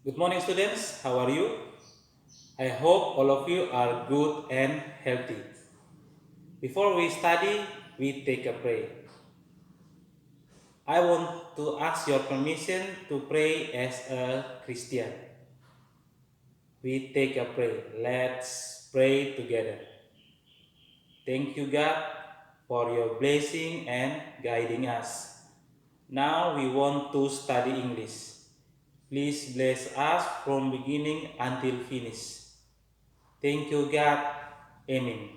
Good morning, students. How are you? I hope all of you are good and healthy. Before we study, we take a pray. I want to ask your permission to pray as a Christian. We take a pray. Let's pray together. Thank you, God, for your blessing and guiding us. Now we want to study English. Please bless us from beginning until finish. Thank you, God. Amen.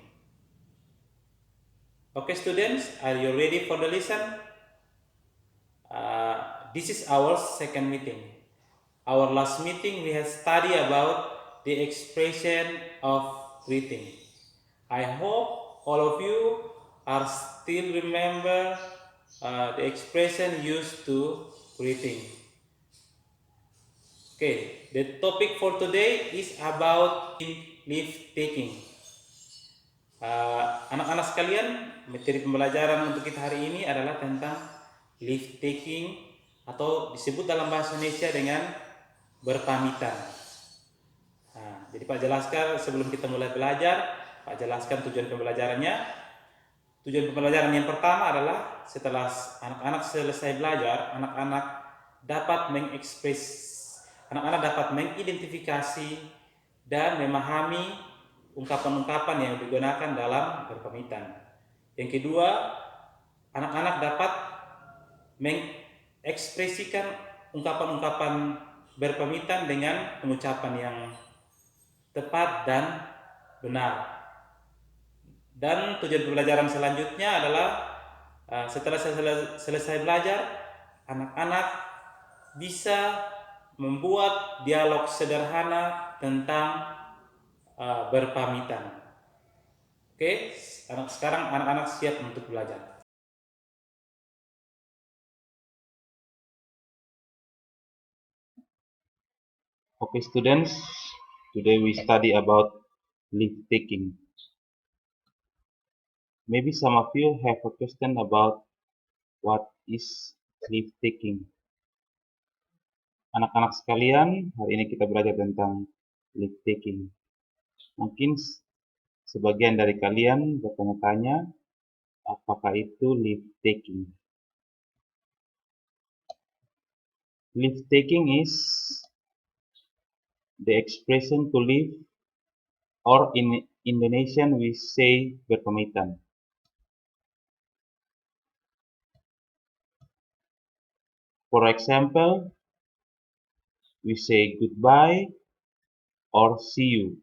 Okay, students, are you ready for the lesson? This is our second meeting. Our last meeting, we have studied about the expression of greeting. I hope all of you are still remember the expression used to greeting. Okay, the topic for today is about leave taking. Anak-anak sekalian, materi pembelajaran untuk kita hari ini adalah tentang leave taking atau disebut dalam bahasa Indonesia dengan berpamitan. Jadi Pak jelaskan sebelum kita mulai belajar, Pak jelaskan tujuan pembelajarannya. Tujuan pembelajaran yang pertama adalah setelah anak-anak selesai belajar, anak-anak dapat mengidentifikasi dan memahami ungkapan-ungkapan yang digunakan dalam berpamitan. Yang kedua, anak-anak dapat mengekspresikan ungkapan-ungkapan berpamitan dengan pengucapan yang tepat dan benar. Dan tujuan pembelajaran selanjutnya adalah setelah selesai belajar, anak-anak bisa membuat dialog sederhana tentang berpamitan. Oke, sekarang anak-anak siap untuk belajar. Okay, students, today we study about leave taking. Maybe some of you have a question about what is leave taking. Anak-anak sekalian, hari ini kita belajar tentang leave taking. Mungkin sebagian dari kalian bertanya-tanya, apakah itu leave taking? Leave taking is the expression to leave, or in Indonesian we say berpamitan. For example, we say goodbye or see you.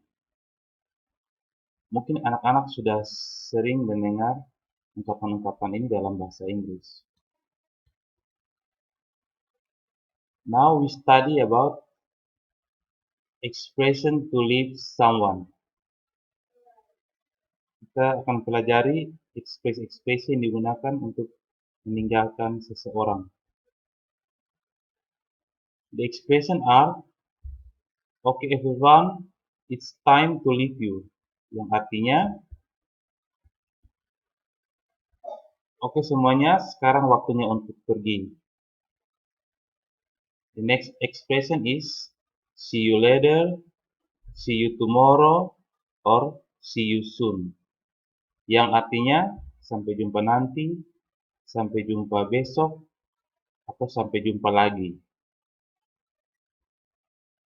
Mungkin anak-anak sudah sering mendengar ungkapan-ungkapan ini dalam bahasa Inggris. Now we study about expression to leave someone. Kita akan pelajari ekspresi-ekspresi yang digunakan untuk meninggalkan seseorang. The expression are, okay everyone, it's time to leave you. Yang artinya, oke semuanya, sekarang waktunya untuk pergi. The next expression is, see you later, see you tomorrow, or see you soon. Yang artinya, sampai jumpa nanti, sampai jumpa besok, atau sampai jumpa lagi.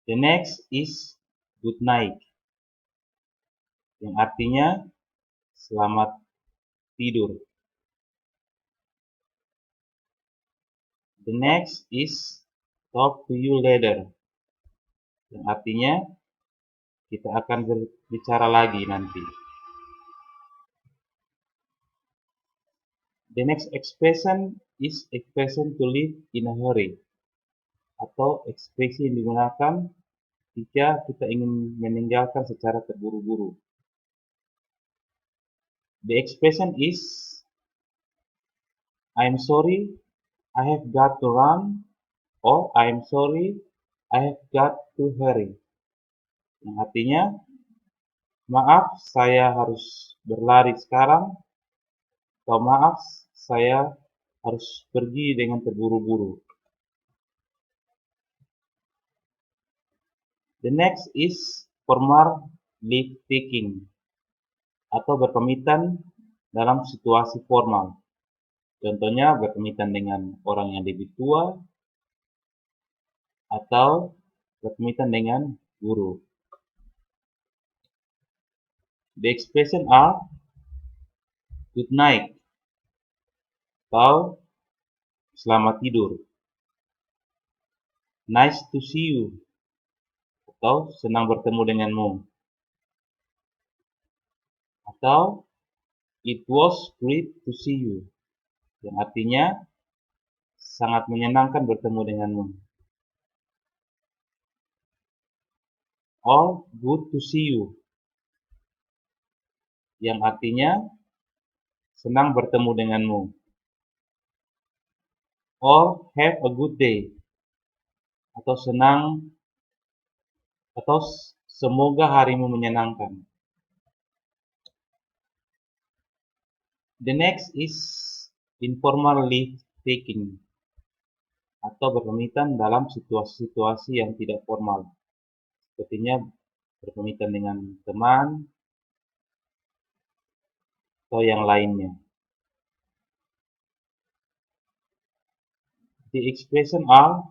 The next is good night, yang artinya selamat tidur. The next is talk to you later, yang artinya kita akan berbicara lagi nanti. The next expression is expression to leave in a hurry, atau ekspresi yang digunakan jika kita ingin meninggalkan secara terburu-buru. The expression is, I'm sorry, I have got to run, or I'm sorry, I have got to hurry. Yang artinya, maaf, saya harus berlari sekarang, atau maaf, saya harus pergi dengan terburu-buru. The next is formal leave taking atau berpamitan dalam situasi formal. Contohnya berpamitan dengan orang yang lebih tua atau berpamitan dengan guru. The expression are good night atau selamat tidur, nice to see you atau senang bertemu denganmu, atau it was great to see you yang artinya sangat menyenangkan bertemu denganmu, or good to see you yang artinya senang bertemu denganmu, or have a good day atau semoga harimu menyenangkan. The next is informal leave taking atau berpamitan dalam situasi-situasi yang tidak formal. Sepertinya berpamitan dengan teman atau yang lainnya. The expression are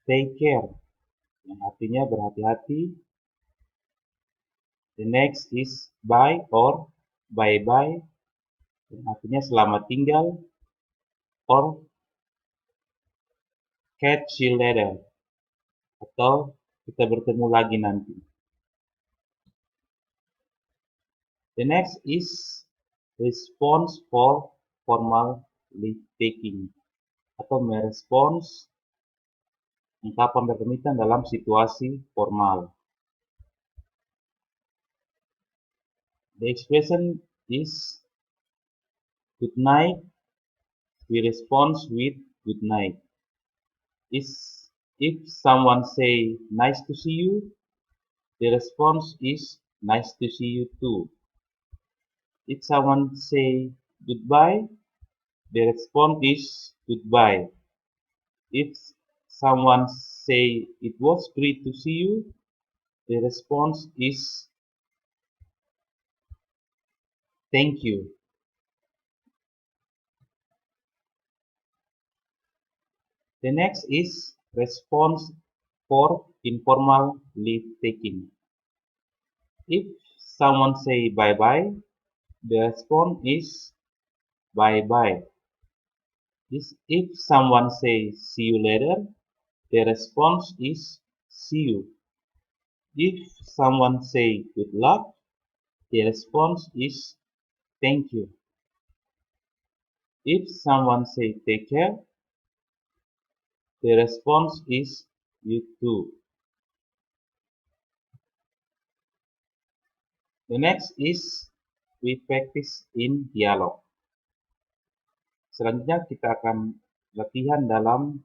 take care yang artinya berhati-hati. The next is bye or bye-bye yang artinya selamat tinggal, or catch you later atau kita bertemu lagi nanti. The next is response for formal leave taking atau merespons ungkapan berpamitan dalam situasi formal. The expression is good night. We respond with good night. If someone say nice to see you, the response is nice to see you too. If someone say goodbye, the response is goodbye. If someone say it was great to see you, the response is thank you. The next is response for informal leave taking. If someone say bye-bye, the response is bye-bye. If someone say see you later, the response is see you. If someone say good luck, the response is thank you. If someone say take care, the response is you too. The next is we practice in dialogue. Selanjutnya kita akan latihan dalam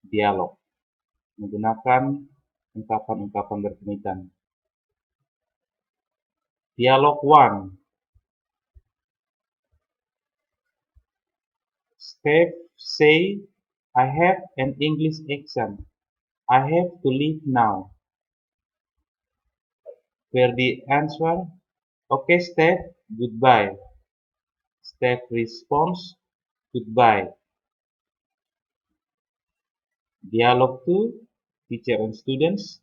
dialog menggunakan ungkapan-ungkapan berpamitan. Dialog 1. Steph say, I have an English accent. I have to leave now. Ferdy answer, okay Steph, goodbye. Steph responds, goodbye. Dialog 2, teacher and students.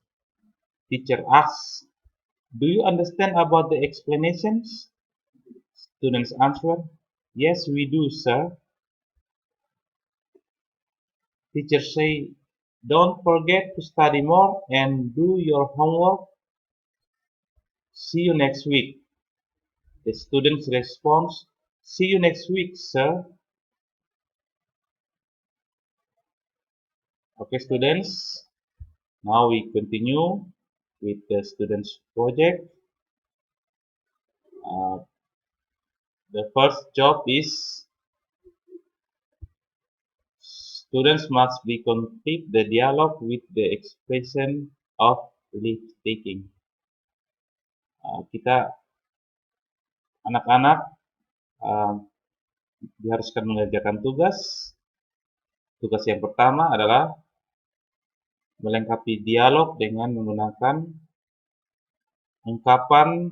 Teacher asks, do you understand about the explanations? Students answer, yes we do, sir. Teacher say, don't forget to study more and do your homework. See you next week. The students responds, see you next week, sir. Okay, students. Now we continue with the students' project. The first job is students must be complete the dialogue with the expression of leave taking. Kita anak-anak diharuskan mengerjakan tugas. Tugas yang pertama adalah melengkapi dialog dengan menggunakan ungkapan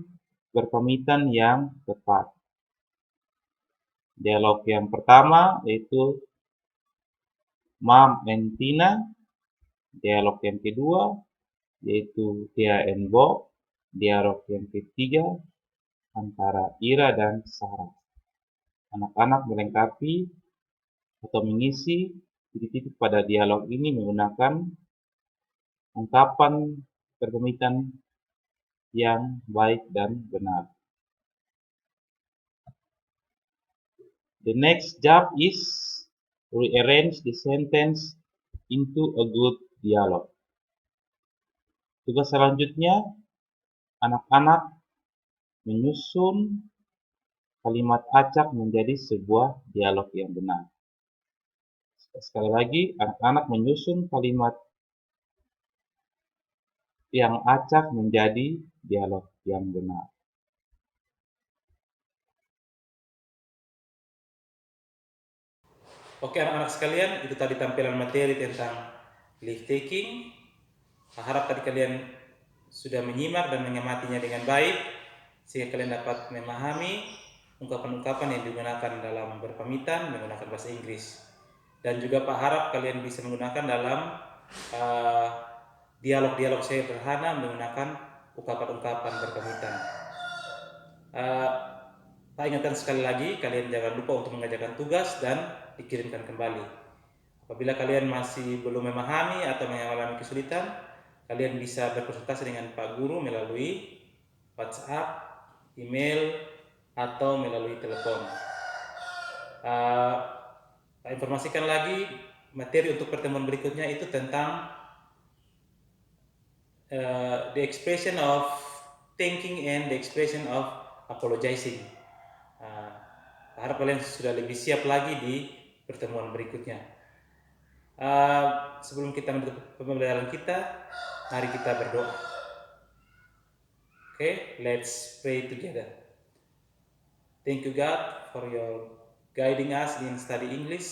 berpamitan yang tepat. Dialog yang pertama yaitu Mom and Tina. Dialog yang kedua yaitu Tia and Bob. Dialog yang ketiga antara Ira dan Sarah. Anak-anak melengkapi atau mengisi titik-titik pada dialog ini menggunakan ungkapan berpamitan yang baik dan benar. The next job is rearrange the sentence into a good dialogue. Tugas selanjutnya, anak-anak menyusun kalimat acak menjadi sebuah dialog yang benar. Sekali lagi, anak-anak menyusun kalimat yang acak menjadi dialog yang benar. Oke anak-anak sekalian, itu tadi tampilan materi tentang leave taking. Harap tadi kalian sudah menyimak dan mengamatinya dengan baik, sehingga kalian dapat memahami ungkapan-ungkapan yang digunakan dalam berpamitan menggunakan bahasa Inggris. Dan juga Pak harap kalian bisa menggunakan dalam dialog-dialog sederhana menggunakan ungkapan-ungkapan berpamitan. Pak ingatkan sekali lagi, kalian jangan lupa untuk mengerjakan tugas dan dikirimkan kembali. Apabila kalian masih belum memahami atau mengalami kesulitan, kalian bisa berkonsultasi dengan Pak Guru melalui WhatsApp, email, atau melalui telepon. Pak informasikan lagi, materi untuk pertemuan berikutnya itu tentang the expression of thinking and the expression of apologizing. Harap kalian sudah lebih siap lagi di pertemuan berikutnya. Sebelum kita menutup pembelajaran kita, mari kita berdoa. Okay, let's pray together. Thank you God for your guiding us in study English.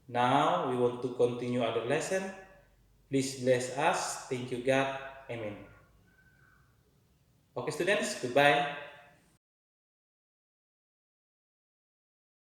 Now we want to continue our lesson. Please bless us. Thank you God. Amen. Okay students, goodbye.